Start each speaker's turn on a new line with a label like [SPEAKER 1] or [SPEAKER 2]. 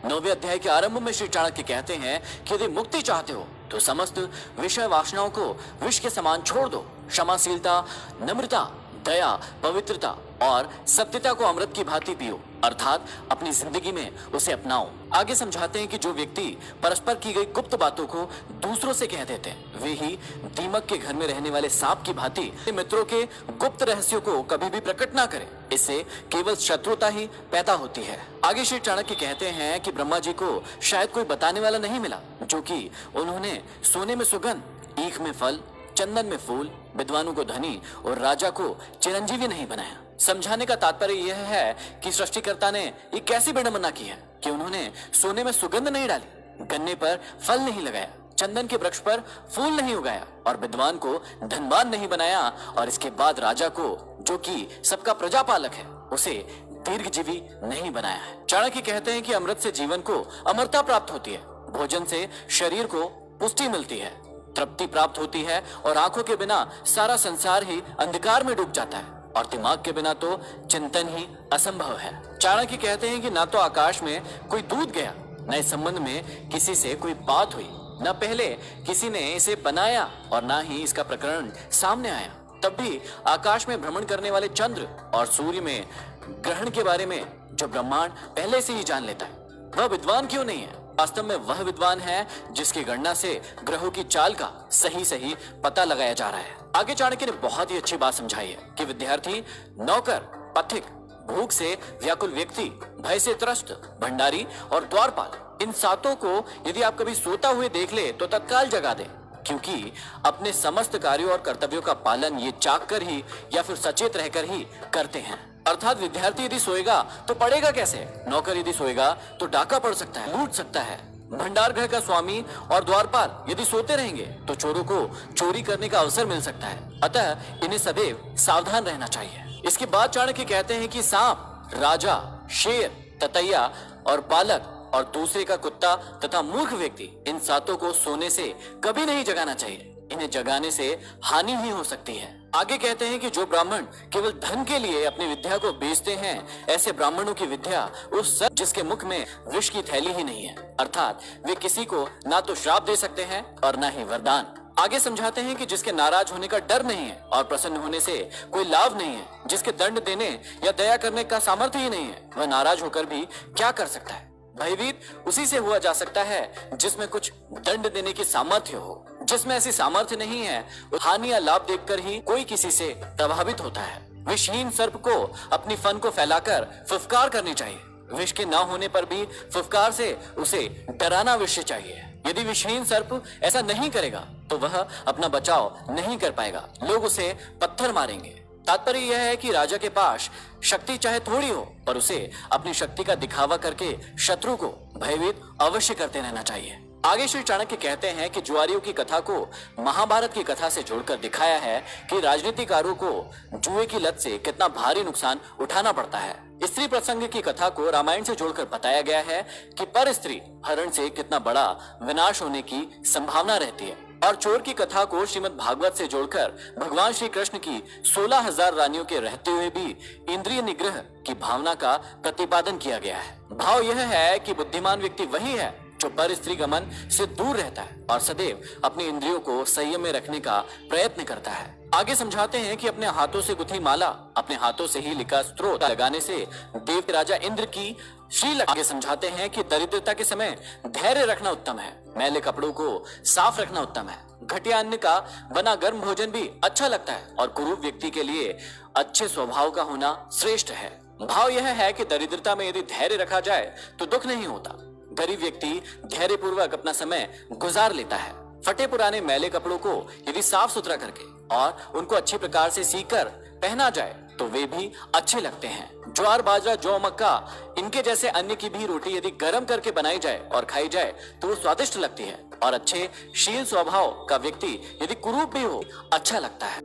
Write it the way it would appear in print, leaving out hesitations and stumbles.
[SPEAKER 1] 9वें अध्याय के आरंभ में श्री चाणक्य कहते हैं कि यदि मुक्ति चाहते हो तो समस्त विषय वासनाओं को विष के समान छोड़ दो। क्षमाशीलता, नम्रता, दया, पवित्रता और सत्यता को अमृत की भांति पियो, अर्थात अपनी जिंदगी में उसे अपनाओ। आगे समझाते हैं कि जो व्यक्ति परस्पर की गई गुप्त बातों को दूसरों से कह देते हैं, वे ही दीमक के घर में रहने वाले सांप की भांति मित्रों के गुप्त रहस्यों को कभी भी प्रकट ना करें। इससे केवल शत्रुता ही पैदा होती है। आगे श्री चाणक्य कहते हैं कि ब्रह्मा जी को शायद कोई बताने वाला नहीं मिला, जो कि उन्होंने सोने में सुगंध, ईख में फल, चंदन में फूल, विद्वानों को धनी और राजा को चिरंजीवी नहीं बनाया। समझाने का तात्पर्य यह है कि सृष्टिकर्ता ने एक कैसी विडंबना की है कि उन्होंने सोने में सुगंध नहीं डाली, गन्ने पर फल नहीं लगाया, चंदन के वृक्ष पर फूल नहीं उगाया और विद्वान को धनवान नहीं बनाया, और इसके बाद राजा को, जो कि सबका प्रजापालक है, उसे दीर्घजीवी नहीं बनाया है। चाणक्य कहते हैं कि अमृत से जीवन को अमरता प्राप्त होती है, भोजन से शरीर को पुष्टि मिलती है, तृप्ति प्राप्त होती है और आंखों के बिना सारा संसार ही अंधकार में डूब जाता है और दिमाग के बिना तो चिंतन ही असंभव है। चाणक्य कहते हैं कि ना तो आकाश में कोई दूत गया, न इस संबंध में किसी से कोई बात हुई, न पहले किसी ने इसे बनाया और ना ही इसका प्रकरण सामने आया। तब भी आकाश में भ्रमण करने वाले चंद्र और सूर्य में ग्रहण के बारे में जो ब्रह्मांड पहले से ही जान लेता है, वह विद्वान क्यों नहीं है? वास्तव में वह विद्वान है जिसकी गणना से ग्रहों की चाल का सही पता लगाया जा रहा है। आगे चाणक्य ने बहुत ही अच्छी बात समझाई है कि विद्यार्थी, नौकर, पथिक, भूख से व्याकुल व्यक्ति, भय से त्रस्त भंडारी और द्वारपाल, इन सातों को यदि आप कभी सोता हुए देख ले तो तत्काल जगा दे, क्योंकि अपने समस्त कार्यों और कर्तव्यों का पालन ये जाग कर ही या फिर सचेत रहकर ही करते हैं। अर्थात विद्यार्थी यदि सोएगा तो पढ़ेगा कैसे? नौकर यदि सोएगा तो डाका पड़ सकता है, लूट सकता है। भंडार गृह का स्वामी और द्वारपाल यदि सोते रहेंगे तो चोरों को चोरी करने का अवसर मिल सकता है। अतः इन्हें सदैव सावधान रहना चाहिए। इसके बाद चाणक्य कहते हैं कि सांप, राजा, शेर, ततैया और बालक और दूसरे का कुत्ता तथा मूर्ख व्यक्ति, इन सातों को सोने से कभी नहीं जगाना चाहिए। इन्हें जगाने से हानि ही हो सकती है। आगे कहते हैं कि जो ब्राह्मण केवल धन के लिए अपनी विद्या को बेचते हैं, ऐसे ब्राह्मणों की विद्या उस सर जिसके मुख में विष की थैली ही नहीं है, अर्थात वे किसी को ना तो श्राप दे सकते हैं और ना ही वरदान। आगे समझाते हैं कि जिसके नाराज होने का डर नहीं है और प्रसन्न होने से कोई लाभ नहीं है, जिसके दंड देने या दया करने का सामर्थ्य ही नहीं है, वह नाराज होकर भी क्या कर सकता है? भयभीत उसी से हुआ जा सकता है जिसमें कुछ दंड देने की सामर्थ्य हो। जिसमें ऐसी सामर्थ्य नहीं है, हानि या लाभ देखकर ही कोई किसी से प्रभावित होता है। विषहीन सर्प को अपनी फन को फैलाकर फुफकार करनी चाहिए। विष के न होने पर भी फुफकार से उसे डराना अवश्य चाहिए। यदि विषहीन सर्प ऐसा नहीं करेगा तो वह अपना बचाव नहीं कर पाएगा, लोग उसे पत्थर मारेंगे। तात्पर्य यह है कि राजा के पास शक्ति चाहे थोड़ी हो, पर उसे अपनी शक्ति का दिखावा करके शत्रु को भयभीत अवश्य करते रहना चाहिए। आगे श्री चाणक्य कहते हैं कि जुआरियों की कथा को महाभारत की कथा से जोड़कर दिखाया है कि राजनीतिकारों को जुए की लत से कितना भारी नुकसान उठाना पड़ता है। स्त्री प्रसंग की कथा को रामायण से जोड़कर बताया गया है कि पर स्त्री हरण से कितना बड़ा विनाश होने की संभावना रहती है, और चोर की कथा को श्रीमद् भागवत से जोड़कर भगवान श्री कृष्ण की 16,000 रानियों के रहते हुए भी इंद्रिय निग्रह की भावना का प्रतिपादन किया गया है। भाव यह है कि बुद्धिमान व्यक्ति वही है जो पर स्त्री गमन से दूर रहता है और सदैव अपनी इंद्रियों को संयम में रखने का प्रयत्न करता है। आगे समझाते हैं कि अपने हाथों से गुथी माला, अपने हाथों से ही लिखा स्त्रोत लगाने से देव के राजा इंद्र की श्री। आगे समझाते हैं कि दरिद्रता के समय धैर्य रखना उत्तम है, मैले कपड़ों को साफ रखना उत्तम है, घटिया अन्न का बना गर्म भोजन भी अच्छा लगता है और कुरूप व्यक्ति के लिए अच्छे स्वभाव का होना श्रेष्ठ है। भाव यह है कि दरिद्रता में यदि धैर्य रखा जाए तो दुख नहीं होता। गरीब व्यक्ति धैर्य पूर्वक अपना समय गुजार लेता है। फटे पुराने मैले कपड़ों को यदि साफ सुथरा करके और उनको अच्छी प्रकार से सीकर पहना जाए तो वे भी अच्छे लगते हैं। ज्वार, बाजरा, जौ, मक्का, इनके जैसे अन्य की भी रोटी यदि गर्म करके बनाई जाए और खाई जाए तो वो स्वादिष्ट लगती है, और अच्छे शील स्वभाव का व्यक्ति यदि कुरूप भी हो अच्छा लगता है।